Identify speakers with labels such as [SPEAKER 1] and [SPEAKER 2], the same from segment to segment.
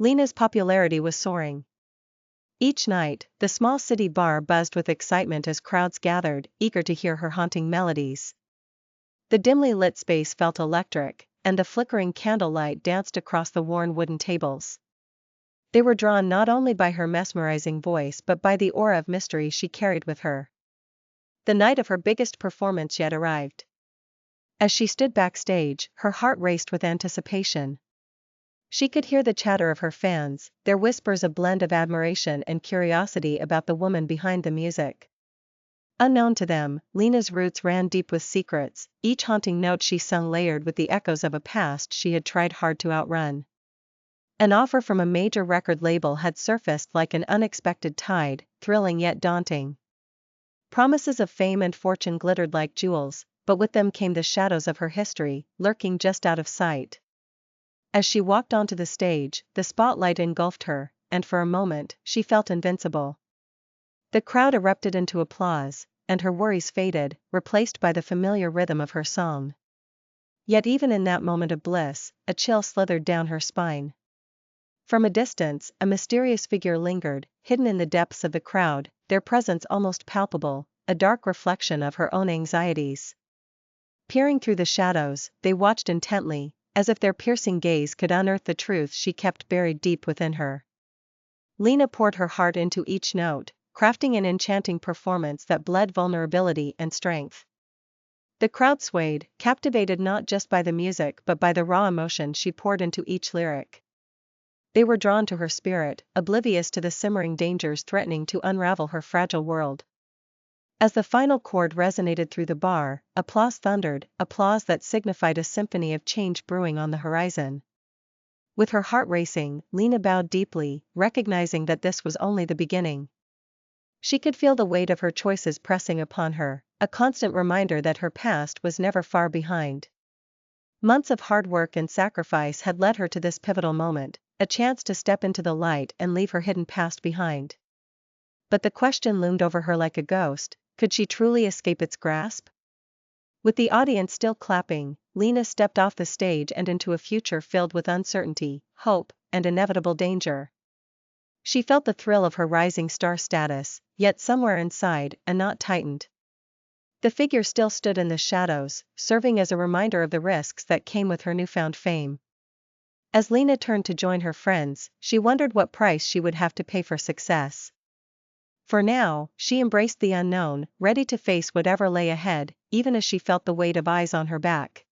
[SPEAKER 1] Lena's popularity was soaring. Each night, the small city bar buzzed with excitement as crowds gathered, eager to hear her haunting melodies. The dimly lit space felt electric, and the flickering candlelight danced across the worn wooden tables. They were drawn not only by her mesmerizing voice but by the aura of mystery she carried with her. The night of her biggest performance yet arrived. As she stood backstage, her heart raced with anticipation. She could hear the chatter of her fans, their whispers a blend of admiration and curiosity about the woman behind the music. Unknown to them, Lena's roots ran deep with secrets, each haunting note she sung layered with the echoes of a past she had tried hard to outrun. An offer from a major record label had surfaced like an unexpected tide, thrilling yet daunting. Promises of fame and fortune glittered like jewels, but with them came the shadows of her history, lurking just out of sight. As she walked onto the stage, the spotlight engulfed her, and for a moment, she felt invincible. The crowd erupted into applause, and her worries faded, replaced by the familiar rhythm of her song. Yet even in that moment of bliss, a chill slithered down her spine. From a distance, a mysterious figure lingered, hidden in the depths of the crowd, their presence almost palpable, a dark reflection of her own anxieties. Peering through the shadows, they watched intently, as if their piercing gaze could unearth the truth she kept buried deep within her. Lena poured her heart into each note, crafting an enchanting performance that bled vulnerability and strength. The crowd swayed, captivated not just by the music but by the raw emotion she poured into each lyric. They were drawn to her spirit, oblivious to the simmering dangers threatening to unravel her fragile world. As the final chord resonated through the bar, applause thundered, applause that signified a symphony of change brewing on the horizon. With her heart racing, Lena bowed deeply, recognizing that this was only the beginning. She could feel the weight of her choices pressing upon her, a constant reminder that her past was never far behind. Months of hard work and sacrifice had led her to this pivotal moment, a chance to step into the light and leave her hidden past behind. But the question loomed over her like a ghost: could she truly escape its grasp? With the audience still clapping, Lena stepped off the stage and into a future filled with uncertainty, hope, and inevitable danger. She felt the thrill of her rising star status, yet somewhere inside, a knot tightened. The figure still stood in the shadows, serving as a reminder of the risks that came with her newfound fame. As Lena turned to join her friends, she wondered what price she would have to pay for success. For now, she embraced the unknown, ready to face whatever lay ahead, even as she felt the weight of eyes on her back.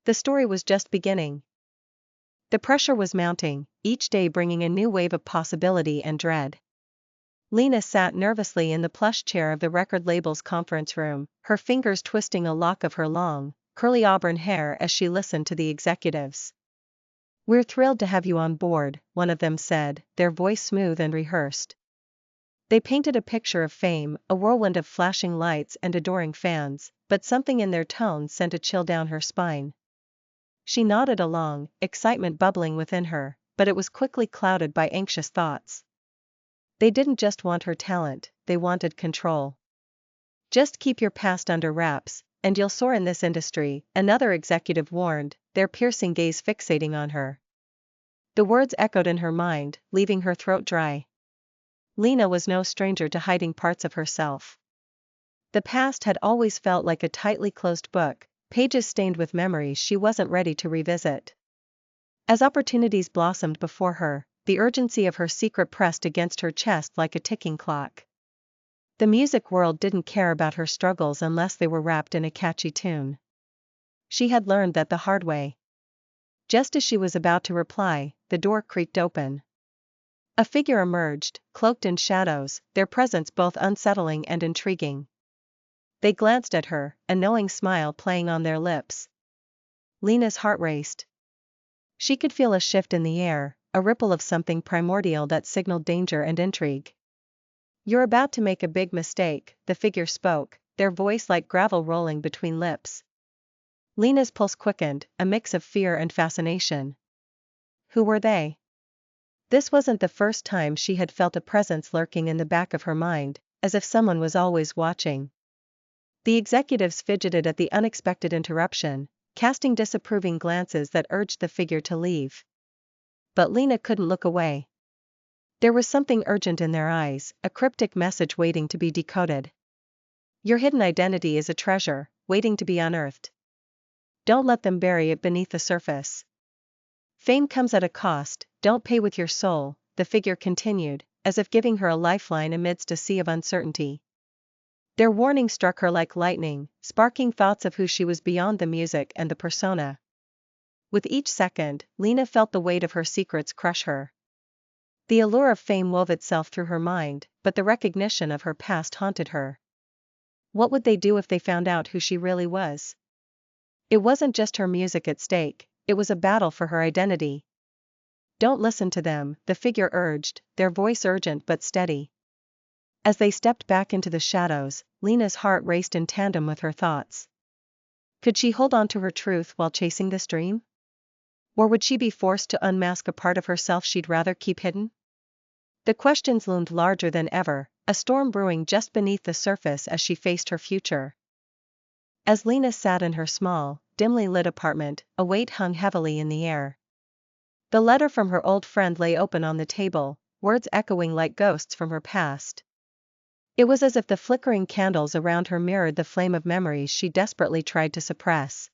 [SPEAKER 1] The story was just beginning. The pressure was mounting, each day bringing a new wave of possibility and dread. Lena sat nervously in the plush chair of the record label's conference room, her fingers twisting a lock of her long, curly auburn hair as she listened to the executives. "We're thrilled to have you on board," one of them said, their voice smooth and rehearsed. They painted a picture of fame, a whirlwind of flashing lights and adoring fans, but something in their tone sent a chill down her spine. She nodded along, excitement bubbling within her, but it was quickly clouded by anxious thoughts. They didn't just want her talent, they wanted control. "Just keep your past under wraps, and you'll soar in this industry," another executive warned, their piercing gaze fixating on her. The words echoed in her mind, leaving her throat dry. Lena was no stranger to hiding parts of herself. The past had always felt like a tightly closed book, pages stained with memories she wasn't ready to revisit. As opportunities blossomed before her, the urgency of her secret pressed against her chest like a ticking clock. The music world didn't care about her struggles unless they were wrapped in a catchy tune. She had learned that the hard way. Just as she was about to reply, the door creaked open. A figure emerged, cloaked in shadows, their presence both unsettling and intriguing. They glanced at her, a knowing smile playing on their lips. Lena's heart raced. She could feel a shift in the air, a ripple of something primordial that signaled danger and intrigue. "You're about to make a big mistake," the figure spoke, their voice like gravel rolling between lips. Lena's pulse quickened, a mix of fear and fascination. Who were they? This wasn't the first time she had felt a presence lurking in the back of her mind, as if someone was always watching. The executives fidgeted at the unexpected interruption, casting disapproving glances that urged the figure to leave. but Lena couldn't look away. There was something urgent in their eyes, a cryptic message waiting to be decoded. Your hidden identity is a treasure, waiting to be unearthed. Don't let them bury it beneath the surface. Fame comes at a cost, don't pay with your soul, the figure continued, as if giving her a lifeline amidst a sea of uncertainty. Their warning struck her like lightning, sparking thoughts of who she was beyond the music and the persona. With each second, Lena felt the weight of her secrets crush her. The allure of fame wove itself through her mind, but the recognition of her past haunted her. What would they do if they found out who she really was? It wasn't just her music at stake, it was a battle for her identity. Don't listen to them, the figure urged, their voice urgent but steady. As they stepped back into the shadows, Lena's heart raced in tandem with her thoughts. Could she hold on to her truth while chasing this dream? Or would she be forced to unmask a part of herself she'd rather keep hidden? The questions loomed larger than ever, a storm brewing just beneath the surface as she faced her future. As Lena sat in her small, dimly lit apartment, a weight hung heavily in the air. The letter from her old friend lay open on the table, words echoing like ghosts from her past. It was as if the flickering candles around her mirrored the flame of memories she desperately tried to suppress.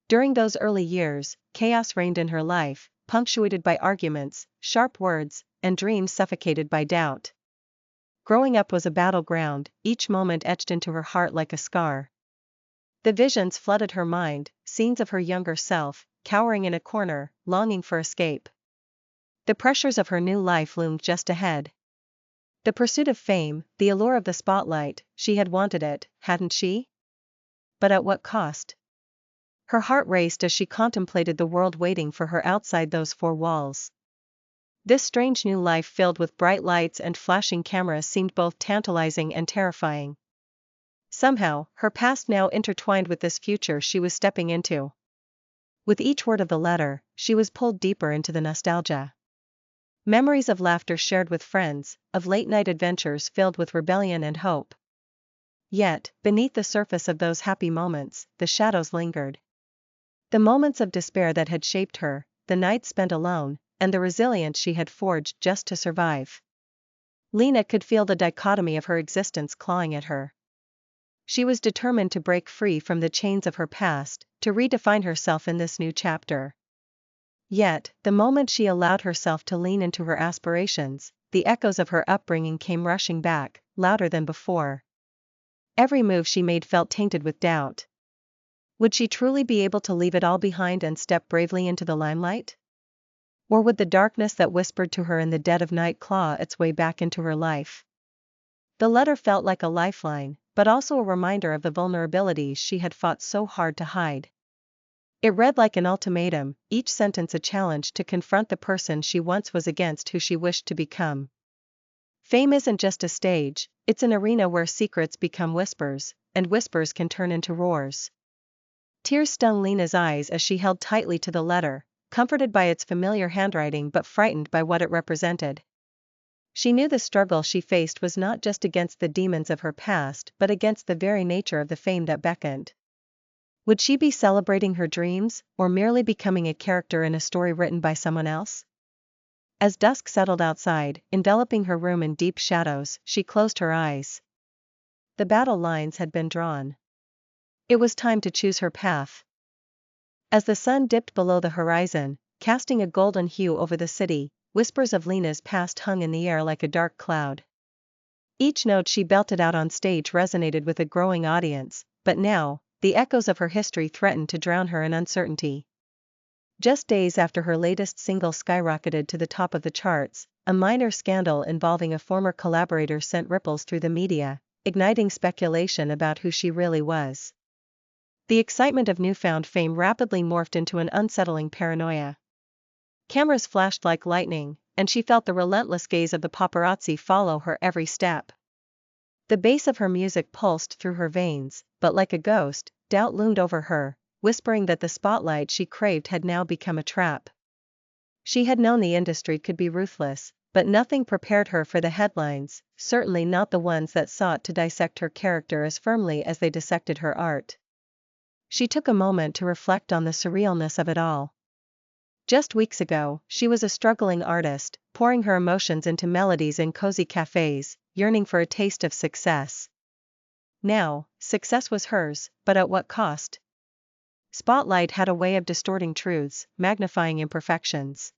[SPEAKER 1] During those early years, chaos reigned in her life, punctuated by arguments, sharp words, and dreams suffocated by doubt. Growing up was a battleground, each moment etched into her heart like a scar. The visions flooded her mind, scenes of her younger self, cowering in a corner, longing for escape. The pressures of her new life loomed just ahead. The pursuit of fame, the allure of the spotlight, she had wanted it, hadn't she? But at what cost? Her heart raced as she contemplated the world waiting for her outside those four walls. This strange new life filled with bright lights and flashing cameras seemed both tantalizing and terrifying. Somehow, her past now intertwined with this future she was stepping into. With each word of the letter, she was pulled deeper into the nostalgia. Memories of laughter shared with friends, of late-night adventures filled with rebellion and hope. Yet, beneath the surface of those happy moments, the shadows lingered. The moments of despair that had shaped her, the nights spent alone, and the resilience she had forged just to survive. Lena could feel the dichotomy of her existence clawing at her. She was determined to break free from the chains of her past, to redefine herself in this new chapter. Yet, the moment she allowed herself to lean into her aspirations, the echoes of her upbringing came rushing back, louder than before. Every move she made felt tainted with doubt. Would she truly be able to leave it all behind and step bravely into the limelight? Or would the darkness that whispered to her in the dead of night claw its way back into her life? The letter felt like a lifeline, but also a reminder of the vulnerabilities she had fought so hard to hide. It read like an ultimatum, each sentence a challenge to confront the person she once was against who she wished to become. Fame isn't just a stage, it's an arena where secrets become whispers, and whispers can turn into roars. Tears stung Lena's eyes as she held tightly to the letter, comforted by its familiar handwriting but frightened by what it represented. She knew the struggle she faced was not just against the demons of her past but against the very nature of the fame that beckoned. Would she be celebrating her dreams, or merely becoming a character in a story written by someone else? As dusk settled outside, enveloping her room in deep shadows, she closed her eyes. The battle lines had been drawn. It was time to choose her path. As the sun dipped below the horizon, casting a golden hue over the city, whispers of Lena's past hung in the air like a dark cloud. Each note she belted out on stage resonated with a growing audience, but now, the echoes of her history threatened to drown her in uncertainty. Just days after her latest single skyrocketed to the top of the charts, a minor scandal involving a former collaborator sent ripples through the media, igniting speculation about who she really was. The excitement of newfound fame rapidly morphed into an unsettling paranoia. Cameras flashed like lightning, and she felt the relentless gaze of the paparazzi follow her every step. The bass of her music pulsed through her veins, but like a ghost, doubt loomed over her, whispering that the spotlight she craved had now become a trap. She had known the industry could be ruthless, but nothing prepared her for the headlines, certainly not the ones that sought to dissect her character as firmly as they dissected her art. She took a moment to reflect on the surrealness of it all. Just weeks ago, she was a struggling artist, pouring her emotions into melodies in cozy cafes, yearning for a taste of success. Now, success was hers, but at what cost? Spotlight had a way of distorting truths, magnifying imperfections.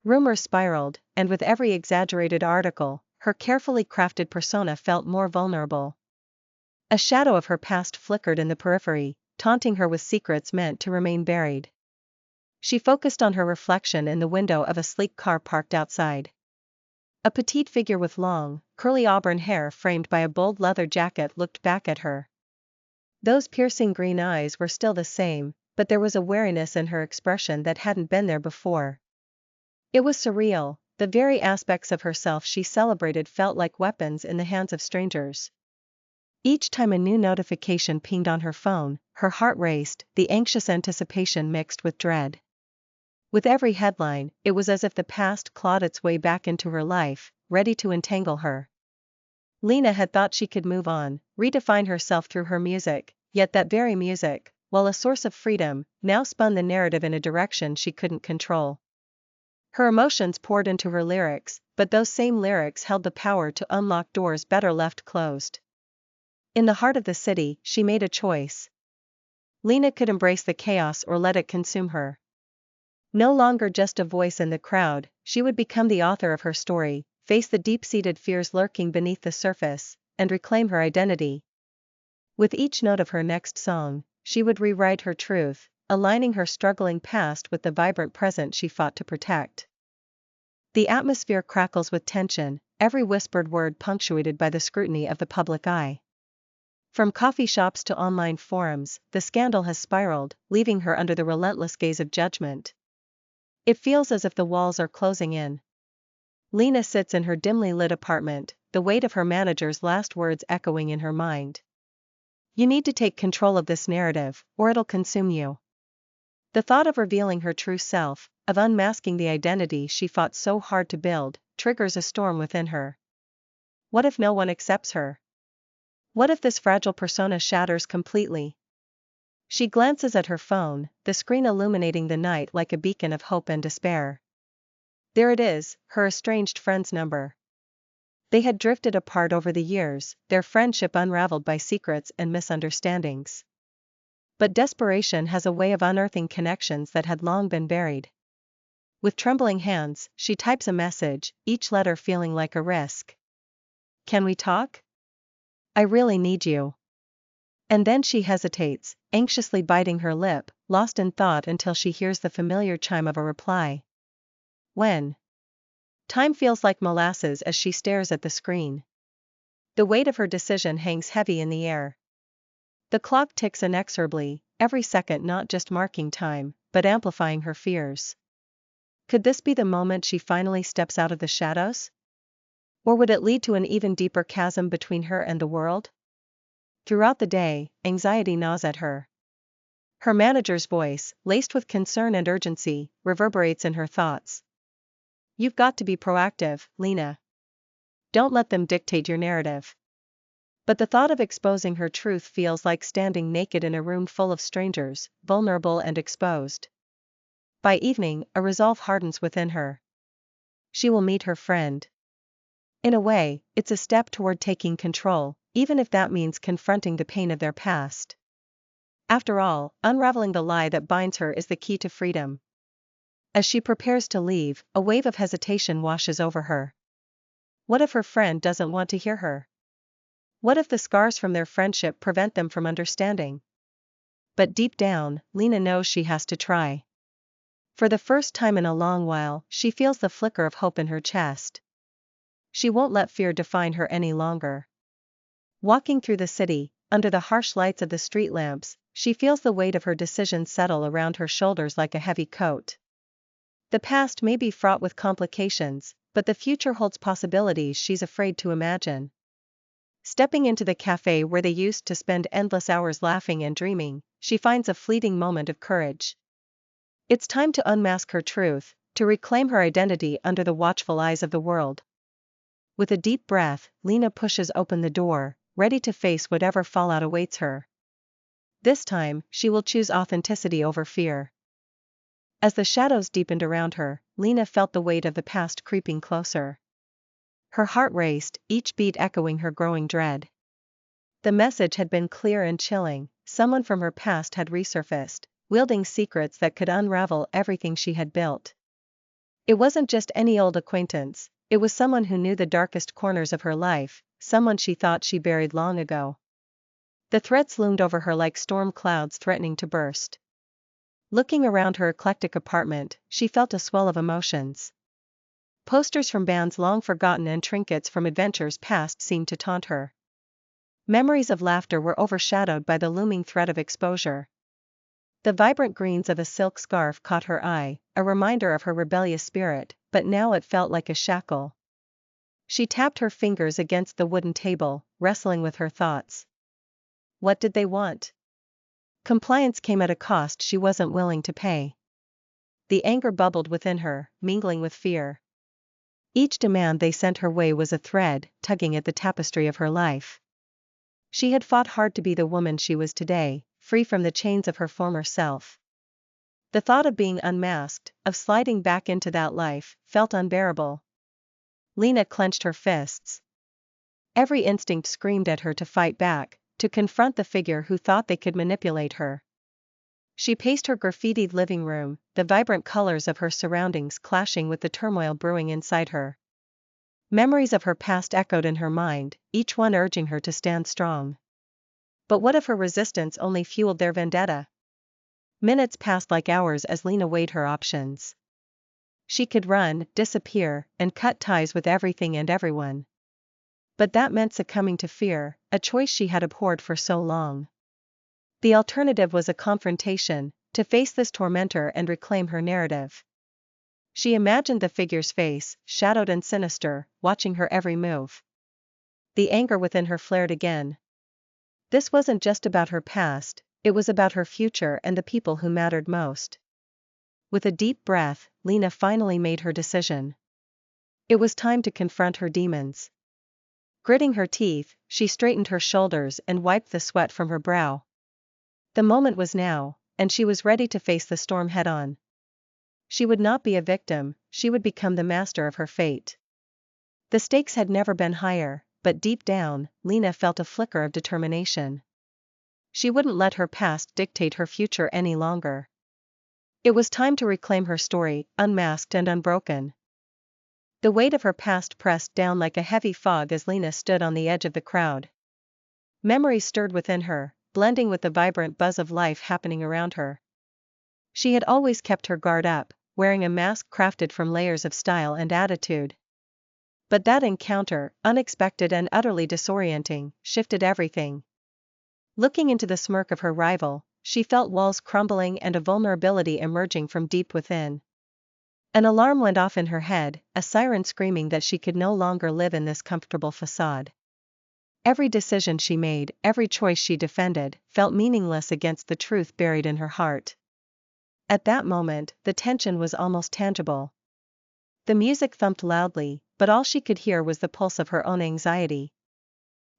[SPEAKER 1] Rumors spiraled, and with every exaggerated article, her carefully crafted persona felt more vulnerable. A shadow of her past flickered in the periphery, taunting her with secrets meant to remain buried. She focused on her reflection in the window of a sleek car parked outside. A petite figure with long, curly auburn hair framed by a bold leather jacket looked back at her. Those piercing green eyes were still the same, but there was a wariness in her expression that hadn't been there before. It was surreal, the very aspects of herself she celebrated felt like weapons in the hands of strangers. Each time a new notification pinged on her phone, her heart raced, the anxious anticipation mixed with dread. With every headline, it was as if the past clawed its way back into her life, ready to entangle her. Lena had thought she could move on, redefine herself through her music, yet that very music, while a source of freedom, now spun the narrative in a direction she couldn't control. Her emotions poured into her lyrics, but those same lyrics held the power to unlock doors better left closed. In the heart of the city, she made a choice. Lena could embrace the chaos or let it consume her. No longer just a voice in the crowd, she would become the author of her story, face the deep-seated fears lurking beneath the surface, and reclaim her identity. With each note of her next song, she would rewrite her truth, aligning her struggling past with the vibrant present she fought to protect. The atmosphere crackles with tension, every whispered word punctuated by the scrutiny of the public eye. From coffee shops to online forums, the scandal has spiraled, leaving her under the relentless gaze of judgment. It feels as if the walls are closing in. Lena sits in her dimly lit apartment, the weight of her manager's last words echoing in her mind. You need to take control of this narrative, or it'll consume you. The thought of revealing her true self, of unmasking the identity she fought so hard to build, triggers a storm within her. What if no one accepts her? What if this fragile persona shatters completely? She glances at her phone, the screen illuminating the night like a beacon of hope and despair. There it is, her estranged friend's number. They had drifted apart over the years, their friendship unraveled by secrets and misunderstandings. But desperation has a way of unearthing connections that had long been buried. With trembling hands, she types a message, each letter feeling like a risk. Can we talk? I really need you. And then she hesitates, anxiously biting her lip, lost in thought until she hears the familiar chime of a reply. When? Time feels like molasses as she stares at the screen. The weight of her decision hangs heavy in the air. The clock ticks inexorably, every second not just marking time, but amplifying her fears. Could this be the moment she finally steps out of the shadows? Or would it lead to an even deeper chasm between her and the world? Throughout the day, anxiety gnaws at her. Her manager's voice, laced with concern and urgency, reverberates in her thoughts. You've got to be proactive, Lena. Don't let them dictate your narrative. But the thought of exposing her truth feels like standing naked in a room full of strangers, vulnerable and exposed. By evening, a resolve hardens within her. She will meet her friend. In a way, it's a step toward taking control, even if that means confronting the pain of their past. After all, unraveling the lie that binds her is the key to freedom. As she prepares to leave, a wave of hesitation washes over her. What if her friend doesn't want to hear her? What if the scars from their friendship prevent them from understanding? But deep down, Lena knows she has to try. For the first time in a long while, she feels the flicker of hope in her chest. She won't let fear define her any longer. Walking through the city, under the harsh lights of the street lamps, she feels the weight of her decision settle around her shoulders like a heavy coat. The past may be fraught with complications, but the future holds possibilities she's afraid to imagine. Stepping into the cafe where they used to spend endless hours laughing and dreaming, she finds a fleeting moment of courage. It's time to unmask her truth, to reclaim her identity under the watchful eyes of the world. With a deep breath, Lena pushes open the door, ready to face whatever fallout awaits her. This time, she will choose authenticity over fear. As the shadows deepened around her, Lena felt the weight of the past creeping closer. Her heart raced, each beat echoing her growing dread. The message had been clear and chilling. Someone from her past had resurfaced, wielding secrets that could unravel everything she had built. It wasn't just any old acquaintance, it was someone who knew the darkest corners of her life, someone she thought she buried long ago. The threats loomed over her like storm clouds threatening to burst. Looking around her eclectic apartment, she felt a swell of emotions. Posters from bands long forgotten and trinkets from adventures past seemed to taunt her. Memories of laughter were overshadowed by the looming threat of exposure. The vibrant greens of a silk scarf caught her eye, a reminder of her rebellious spirit, but now it felt like a shackle. She tapped her fingers against the wooden table, wrestling with her thoughts. What did they want? Compliance came at a cost she wasn't willing to pay. The anger bubbled within her, mingling with fear. Each demand they sent her way was a thread, tugging at the tapestry of her life. She had fought hard to be the woman she was today, free from the chains of her former self. The thought of being unmasked, of sliding back into that life, felt unbearable. Lena clenched her fists. Every instinct screamed at her to fight back, to confront the figure who thought they could manipulate her. She paced her graffitied living room, the vibrant colors of her surroundings clashing with the turmoil brewing inside her. Memories of her past echoed in her mind, each one urging her to stand strong. But what if her resistance only fueled their vendetta? Minutes passed like hours as Lena weighed her options. She could run, disappear, and cut ties with everything and everyone. But that meant succumbing to fear, a choice she had abhorred for so long. The alternative was a confrontation, to face this tormentor and reclaim her narrative. She imagined the figure's face, shadowed and sinister, watching her every move. The anger within her flared again. This wasn't just about her past, it was about her future and the people who mattered most. With a deep breath, Lena finally made her decision. It was time to confront her demons. Gritting her teeth, she straightened her shoulders and wiped the sweat from her brow. The moment was now, and she was ready to face the storm head-on. She would not be a victim, she would become the master of her fate. The stakes had never been higher, but deep down, Lena felt a flicker of determination. She wouldn't let her past dictate her future any longer. It was time to reclaim her story, unmasked and unbroken. The weight of her past pressed down like a heavy fog as Lena stood on the edge of the crowd. Memories stirred within her, blending with the vibrant buzz of life happening around her. She had always kept her guard up, wearing a mask crafted from layers of style and attitude. But that encounter, unexpected and utterly disorienting, shifted everything. Looking into the smirk of her rival, she felt walls crumbling and a vulnerability emerging from deep within. An alarm went off in her head, a siren screaming that she could no longer live in this comfortable facade. Every decision she made, every choice she defended, felt meaningless against the truth buried in her heart. At that moment, the tension was almost tangible. The music thumped loudly, but all she could hear was the pulse of her own anxiety.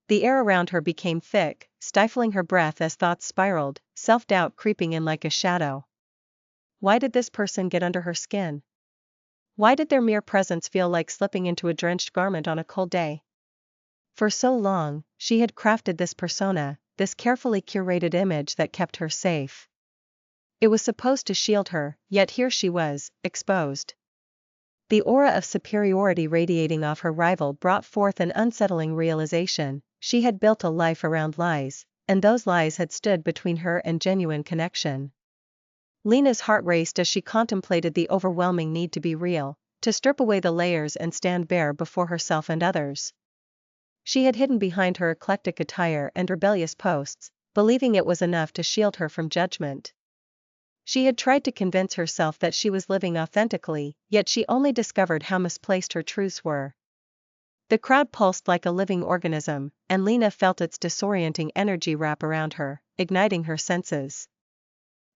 [SPEAKER 1] The air around her became thick, stifling her breath as thoughts spiraled, self-doubt creeping in like a shadow. Why did this person get under her skin? Why did their mere presence feel like slipping into a drenched garment on a cold day? For so long, she had crafted this persona, this carefully curated image that kept her safe. It was supposed to shield her, yet here she was, exposed. The aura of superiority radiating off her rival brought forth an unsettling realization: she had built a life around lies, and those lies had stood between her and genuine connection. Lena's heart raced as she contemplated the overwhelming need to be real, to strip away the layers and stand bare before herself and others. She had hidden behind her eclectic attire and rebellious posts, believing it was enough to shield her from judgment. She had tried to convince herself that she was living authentically, yet she only discovered how misplaced her truths were. The crowd pulsed like a living organism, and Lena felt its disorienting energy wrap around her, igniting her senses.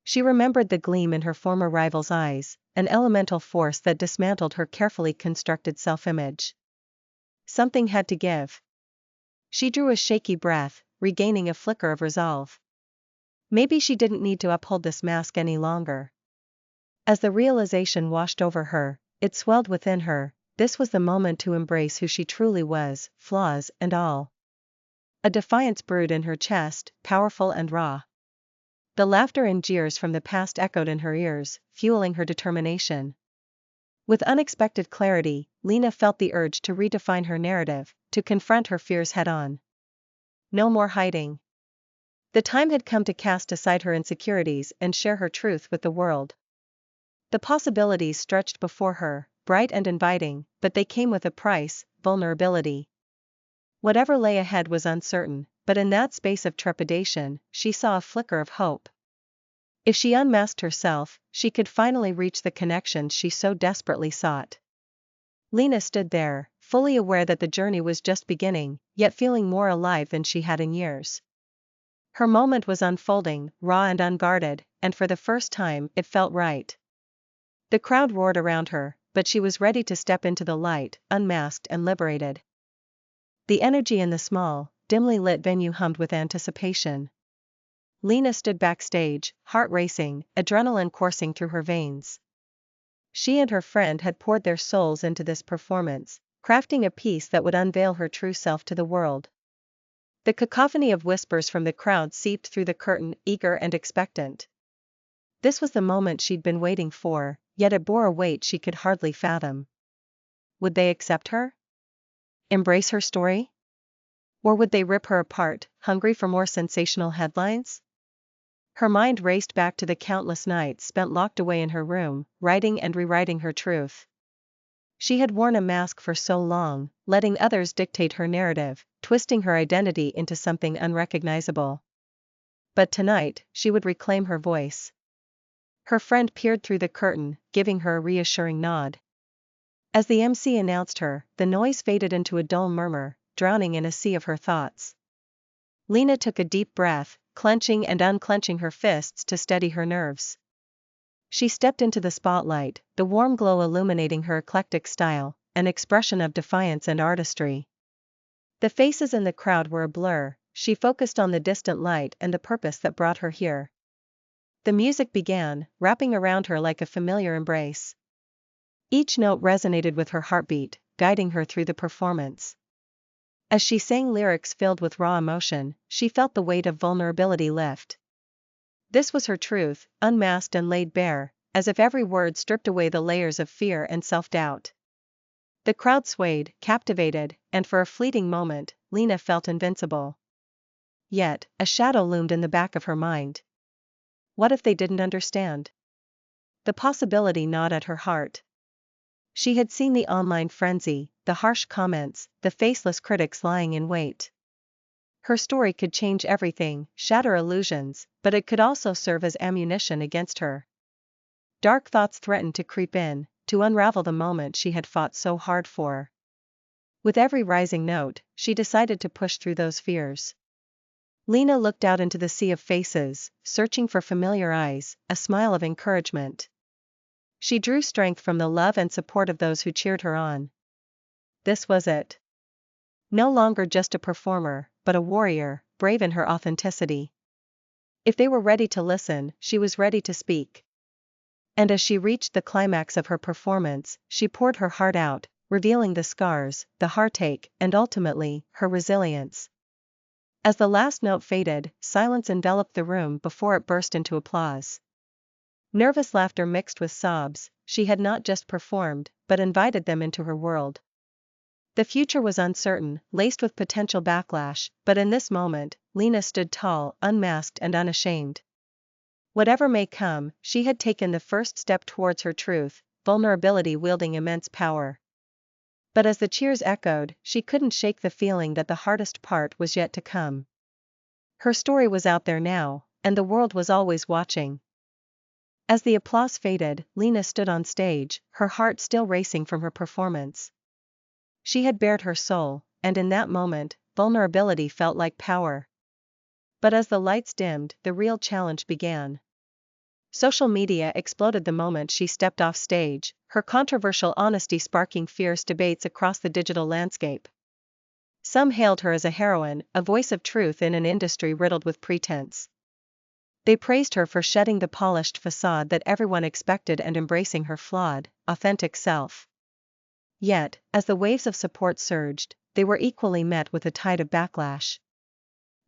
[SPEAKER 1] She remembered the gleam in her former rival's eyes, an elemental force that dismantled her carefully constructed self-image. Something had to give. She drew a shaky breath, regaining a flicker of resolve. Maybe she didn't need to uphold this mask any longer. As the realization washed over her, it swelled within her. This was the moment to embrace who she truly was, flaws and all. A defiance brewed in her chest, powerful and raw. The laughter and jeers from the past echoed in her ears, fueling her determination. With unexpected clarity, Lena felt the urge to redefine her narrative, to confront her fears head-on. No more hiding. The time had come to cast aside her insecurities and share her truth with the world. The possibilities stretched before her, bright and inviting, but they came with a price: vulnerability. Whatever lay ahead was uncertain, but in that space of trepidation, she saw a flicker of hope. If she unmasked herself, she could finally reach the connections she so desperately sought. Lena stood there, fully aware that the journey was just beginning, yet feeling more alive than she had in years. Her moment was unfolding, raw and unguarded, and for the first time, it felt right. The crowd roared around her, but she was ready to step into the light, unmasked and liberated. The energy in the small, dimly lit venue hummed with anticipation. Lena stood backstage, heart racing, adrenaline coursing through her veins. She and her friend had poured their souls into this performance, crafting a piece that would unveil her true self to the world. The cacophony of whispers from the crowd seeped through the curtain, eager and expectant. This was the moment she'd been waiting for, yet it bore a weight she could hardly fathom. Would they accept her? Embrace her story? Or would they rip her apart, hungry for more sensational headlines? Her mind raced back to the countless nights spent locked away in her room, writing and rewriting her truth. She had worn a mask for so long, letting others dictate her narrative, twisting her identity into something unrecognizable. But tonight, she would reclaim her voice. Her friend peered through the curtain, giving her a reassuring nod. As the MC announced her, the noise faded into a dull murmur, drowning in a sea of her thoughts. Lena took a deep breath, clenching and unclenching her fists to steady her nerves. She stepped into the spotlight, the warm glow illuminating her eclectic style, an expression of defiance and artistry. The faces in the crowd were a blur. She focused on the distant light and the purpose that brought her here. The music began, wrapping around her like a familiar embrace. Each note resonated with her heartbeat, guiding her through the performance. As she sang lyrics filled with raw emotion, she felt the weight of vulnerability lift. This was her truth, unmasked and laid bare, as if every word stripped away the layers of fear and self-doubt. The crowd swayed, captivated, and for a fleeting moment, Lena felt invincible. Yet, a shadow loomed in the back of her mind. What if they didn't understand? The possibility gnawed at her heart. She had seen the online frenzy, the harsh comments, the faceless critics lying in wait. Her story could change everything, shatter illusions, but it could also serve as ammunition against her. Dark thoughts threatened to creep in, to unravel the moment she had fought so hard for. With every rising note, she decided to push through those fears. Lena looked out into the sea of faces, searching for familiar eyes, a smile of encouragement. She drew strength from the love and support of those who cheered her on. This was it. No longer just a performer, but a warrior, brave in her authenticity. If they were ready to listen, she was ready to speak. And as she reached the climax of her performance, she poured her heart out, revealing the scars, the heartache, and ultimately, her resilience. As the last note faded, silence enveloped the room before it burst into applause. Nervous laughter mixed with sobs, she had not just performed, but invited them into her world. The future was uncertain, laced with potential backlash, but in this moment, Lena stood tall, unmasked and unashamed. Whatever may come, she had taken the first step towards her truth, vulnerability wielding immense power. But as the cheers echoed, she couldn't shake the feeling that the hardest part was yet to come. Her story was out there now, and the world was always watching. As the applause faded, Lena stood on stage, her heart still racing from her performance. She had bared her soul, and in that moment, vulnerability felt like power. But as the lights dimmed, the real challenge began. Social media exploded the moment she stepped off stage, her controversial honesty sparking fierce debates across the digital landscape. Some hailed her as a heroine, a voice of truth in an industry riddled with pretense. They praised her for shedding the polished facade that everyone expected and embracing her flawed, authentic self. Yet, as the waves of support surged, they were equally met with a tide of backlash.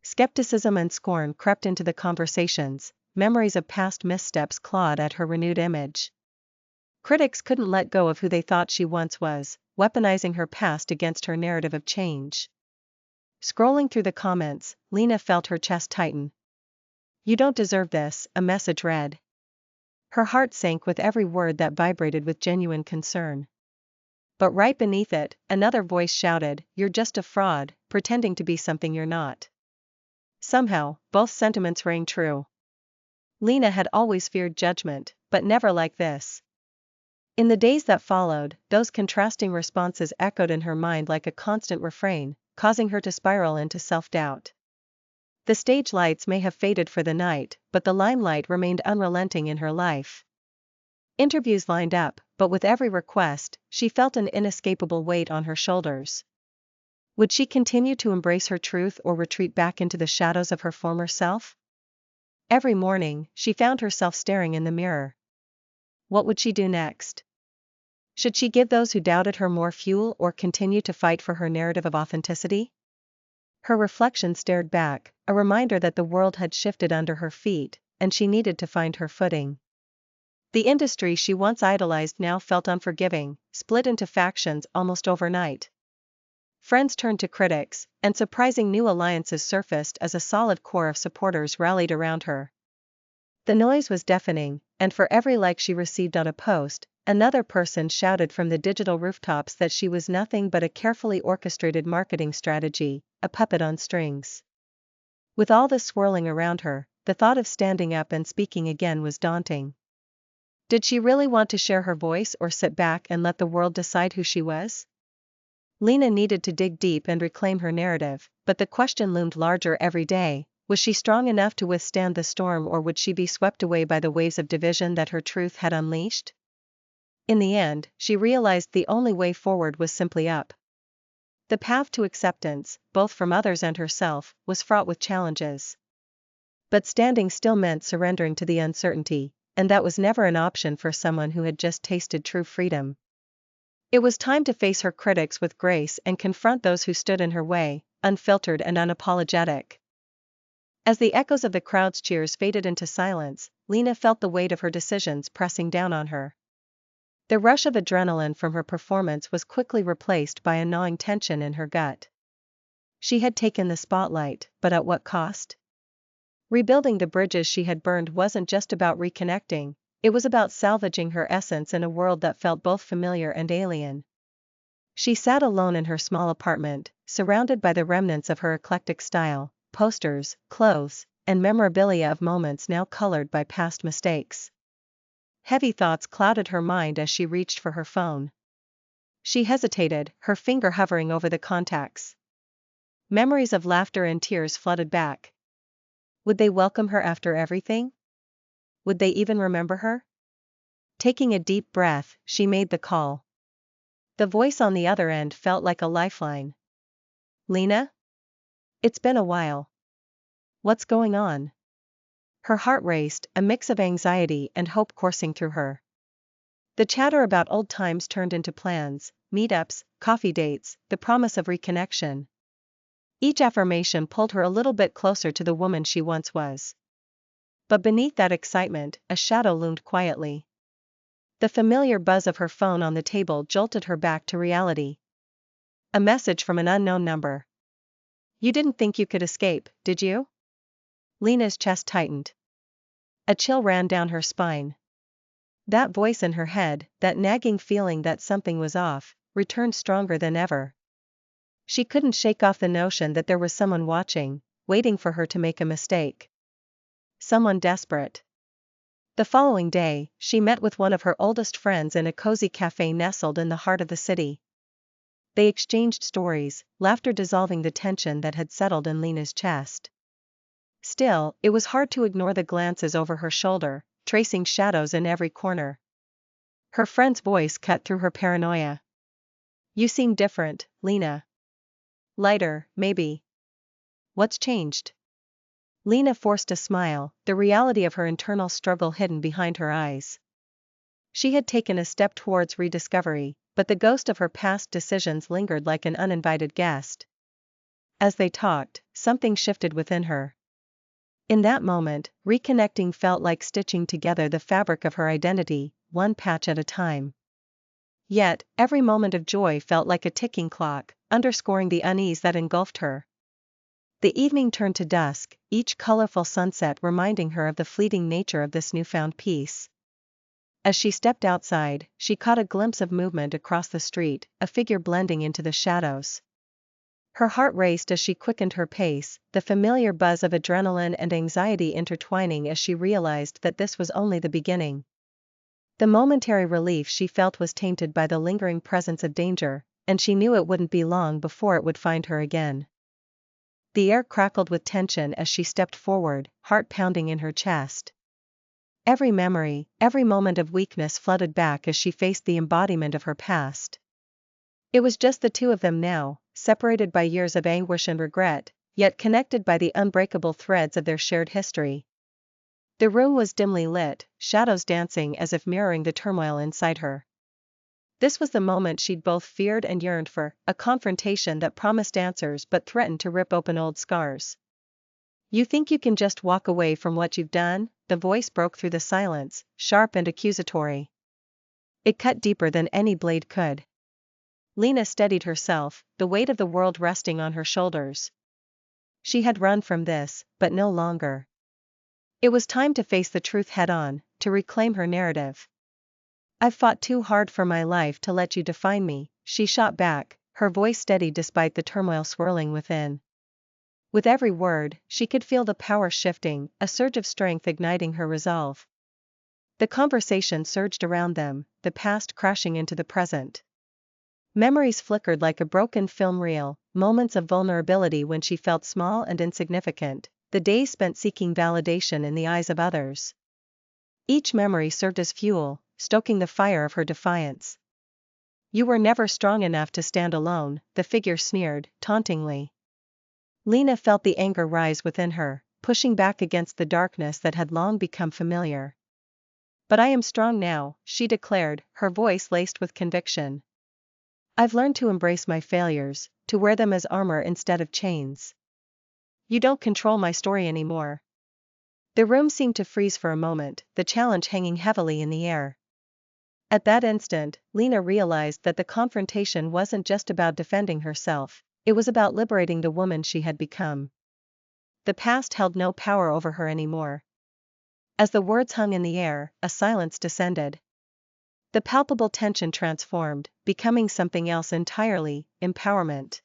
[SPEAKER 1] Skepticism and scorn crept into the conversations, memories of past missteps clawed at her renewed image. Critics couldn't let go of who they thought she once was, weaponizing her past against her narrative of change. Scrolling through the comments, Lena felt her chest tighten. "You don't deserve this," a message read. Her heart sank with every word that vibrated with genuine concern. But right beneath it, another voice shouted, "You're just a fraud, pretending to be something you're not." Somehow, both sentiments rang true. Lena had always feared judgment, but never like this. In the days that followed, those contrasting responses echoed in her mind like a constant refrain, causing her to spiral into self-doubt. The stage lights may have faded for the night, but the limelight remained unrelenting in her life. Interviews lined up, but with every request, she felt an inescapable weight on her shoulders. Would she continue to embrace her truth or retreat back into the shadows of her former self? Every morning, she found herself staring in the mirror. What would she do next? Should she give those who doubted her more fuel or continue to fight for her narrative of authenticity? Her reflection stared back, a reminder that the world had shifted under her feet, and she needed to find her footing. The industry she once idolized now felt unforgiving, split into factions almost overnight. Friends turned to critics, and surprising new alliances surfaced as a solid core of supporters rallied around her. The noise was deafening, and for every like she received on a post, another person shouted from the digital rooftops that she was nothing but a carefully orchestrated marketing strategy, a puppet on strings. With all this swirling around her, the thought of standing up and speaking again was daunting. Did she really want to share her voice or sit back and let the world decide who she was? Lena needed to dig deep and reclaim her narrative, but the question loomed larger every day: was she strong enough to withstand the storm, or would she be swept away by the waves of division that her truth had unleashed? In the end, she realized the only way forward was simply up. The path to acceptance, both from others and herself, was fraught with challenges. But standing still meant surrendering to the uncertainty, and that was never an option for someone who had just tasted true freedom. It was time to face her critics with grace and confront those who stood in her way, unfiltered and unapologetic. As the echoes of the crowd's cheers faded into silence, Lena felt the weight of her decisions pressing down on her. The rush of adrenaline from her performance was quickly replaced by a gnawing tension in her gut. She had taken the spotlight, but at what cost? Rebuilding the bridges she had burned wasn't just about reconnecting, it was about salvaging her essence in a world that felt both familiar and alien. She sat alone in her small apartment, surrounded by the remnants of her eclectic style, posters, clothes, and memorabilia of moments now colored by past mistakes. Heavy thoughts clouded her mind as she reached for her phone. She hesitated, her finger hovering over the contacts. Memories of laughter and tears flooded back. Would they welcome her after everything? Would they even remember her? Taking a deep breath, she made the call. The voice on the other end felt like a lifeline. "Lena? It's been a while. What's going on?" Her heart raced, a mix of anxiety and hope coursing through her. The chatter about old times turned into plans, meetups, coffee dates, the promise of reconnection. Each affirmation pulled her a little bit closer to the woman she once was. But beneath that excitement, a shadow loomed quietly. The familiar buzz of her phone on the table jolted her back to reality. A message from an unknown number. "You didn't think you could escape, did you?" Lena's chest tightened. A chill ran down her spine. That voice in her head, that nagging feeling that something was off, returned stronger than ever. She couldn't shake off the notion that there was someone watching, waiting for her to make a mistake. Someone desperate. The following day, she met with one of her oldest friends in a cozy cafe nestled in the heart of the city. They exchanged stories, laughter dissolving the tension that had settled in Lena's chest. Still, it was hard to ignore the glances over her shoulder, tracing shadows in every corner. Her friend's voice cut through her paranoia. "You seem different, Lena. Lighter, maybe. What's changed?" Lena forced a smile, the reality of her internal struggle hidden behind her eyes. She had taken a step towards rediscovery, but the ghost of her past decisions lingered like an uninvited guest. As they talked, something shifted within her. In that moment, reconnecting felt like stitching together the fabric of her identity, one patch at a time. Yet, every moment of joy felt like a ticking clock, underscoring the unease that engulfed her. The evening turned to dusk, each colorful sunset reminding her of the fleeting nature of this newfound peace. As she stepped outside, she caught a glimpse of movement across the street, a figure blending into the shadows. Her heart raced as she quickened her pace, the familiar buzz of adrenaline and anxiety intertwining as she realized that this was only the beginning. The momentary relief she felt was tainted by the lingering presence of danger, and she knew it wouldn't be long before it would find her again. The air crackled with tension as she stepped forward, heart pounding in her chest. Every memory, every moment of weakness flooded back as she faced the embodiment of her past. It was just the two of them now, separated by years of anguish and regret, yet connected by the unbreakable threads of their shared history. The room was dimly lit, shadows dancing as if mirroring the turmoil inside her. This was the moment she'd both feared and yearned for, a confrontation that promised answers but threatened to rip open old scars. "You think you can just walk away from what you've done?" The voice broke through the silence, sharp and accusatory. It cut deeper than any blade could. Lena steadied herself, the weight of the world resting on her shoulders. She had run from this, but no longer. It was time to face the truth head-on, to reclaim her narrative. "I've fought too hard for my life to let you define me," she shot back, her voice steady despite the turmoil swirling within. With every word, she could feel the power shifting, a surge of strength igniting her resolve. The conversation surged around them, the past crashing into the present. Memories flickered like a broken film reel, moments of vulnerability when she felt small and insignificant, the days spent seeking validation in the eyes of others. Each memory served as fuel, stoking the fire of her defiance. "You were never strong enough to stand alone," the figure sneered, tauntingly. Lena felt the anger rise within her, pushing back against the darkness that had long become familiar. "But I am strong now," she declared, her voice laced with conviction. "I've learned to embrace my failures, to wear them as armor instead of chains. You don't control my story anymore." The room seemed to freeze for a moment, the challenge hanging heavily in the air. At that instant, Lena realized that the confrontation wasn't just about defending herself, it was about liberating the woman she had become. The past held no power over her anymore. As the words hung in the air, a silence descended. The palpable tension transformed, becoming something else entirely: empowerment.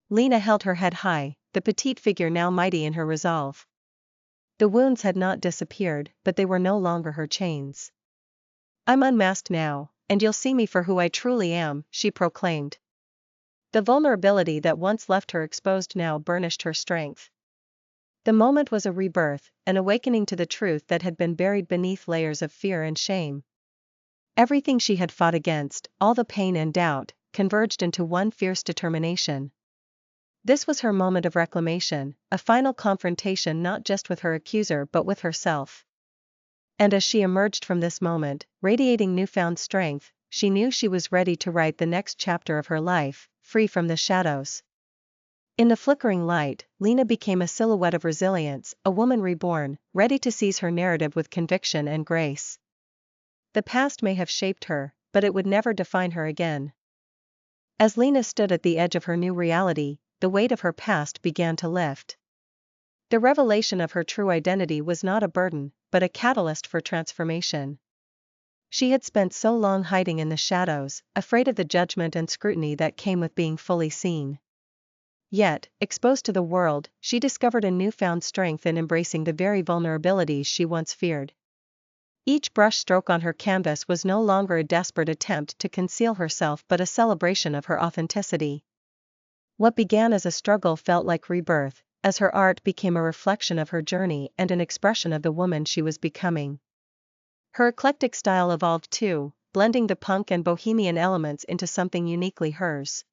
[SPEAKER 1] Lena held her head high, the petite figure now mighty in her resolve. The wounds had not disappeared, but they were no longer her chains. "I'm unmasked now, and you'll see me for who I truly am," she proclaimed. The vulnerability that once left her exposed now burnished her strength. The moment was a rebirth, an awakening to the truth that had been buried beneath layers of fear and shame. Everything she had fought against, all the pain and doubt, converged into one fierce determination. This was her moment of reclamation, a final confrontation not just with her accuser but with herself. And as she emerged from this moment, radiating newfound strength, she knew she was ready to write the next chapter of her life, free from the shadows. In the flickering light, Lena became a silhouette of resilience, a woman reborn, ready to seize her narrative with conviction and grace. The past may have shaped her, but it would never define her again. As Lena stood at the edge of her new reality, the weight of her past began to lift. The revelation of her true identity was not a burden, but a catalyst for transformation. She had spent so long hiding in the shadows, afraid of the judgment and scrutiny that came with being fully seen. Yet, exposed to the world, she discovered a newfound strength in embracing the very vulnerabilities she once feared. Each brushstroke on her canvas was no longer a desperate attempt to conceal herself but a celebration of her authenticity. What began as a struggle felt like rebirth, as her art became a reflection of her journey and an expression of the woman she was becoming. Her eclectic style evolved too, blending the punk and bohemian elements into something uniquely hers.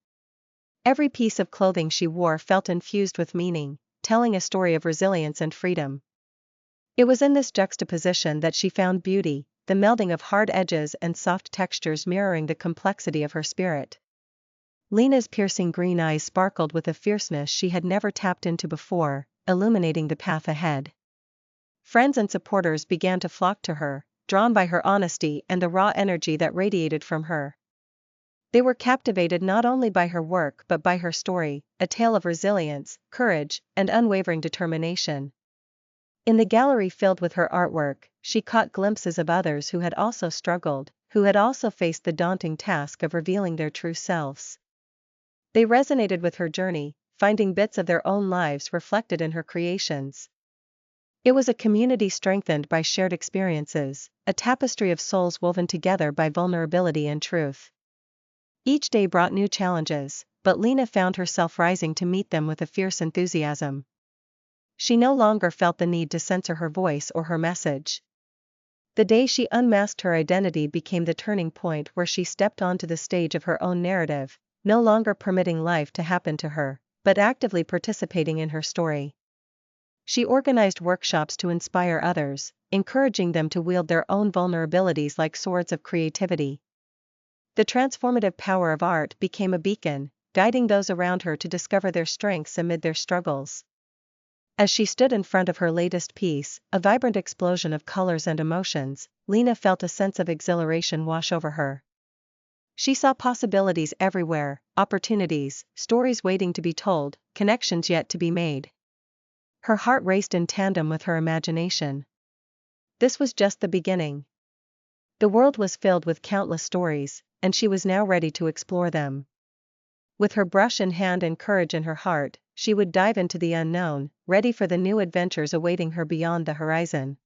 [SPEAKER 1] Every piece of clothing she wore felt infused with meaning, telling a story of resilience and freedom. It was in this juxtaposition that she found beauty, the melding of hard edges and soft textures mirroring the complexity of her spirit. Lena's piercing green eyes sparkled with a fierceness she had never tapped into before, illuminating the path ahead. Friends and supporters began to flock to her, drawn by her honesty and the raw energy that radiated from her. They were captivated not only by her work but by her story, a tale of resilience, courage, and unwavering determination. In the gallery filled with her artwork, she caught glimpses of others who had also struggled, who had also faced the daunting task of revealing their true selves. They resonated with her journey, finding bits of their own lives reflected in her creations. It was a community strengthened by shared experiences, a tapestry of souls woven together by vulnerability and truth. Each day brought new challenges, but Lena found herself rising to meet them with a fierce enthusiasm. She no longer felt the need to censor her voice or her message. The day she unmasked her identity became the turning point where she stepped onto the stage of her own narrative, no longer permitting life to happen to her, but actively participating in her story. She organized workshops to inspire others, encouraging them to wield their own vulnerabilities like swords of creativity. The transformative power of art became a beacon, guiding those around her to discover their strengths amid their struggles. As she stood in front of her latest piece, a vibrant explosion of colors and emotions, Lena felt a sense of exhilaration wash over her. She saw possibilities everywhere, opportunities, stories waiting to be told, connections yet to be made. Her heart raced in tandem with her imagination. This was just the beginning. The world was filled with countless stories, and she was now ready to explore them. With her brush in hand and courage in her heart, she would dive into the unknown, ready for the new adventures awaiting her beyond the horizon.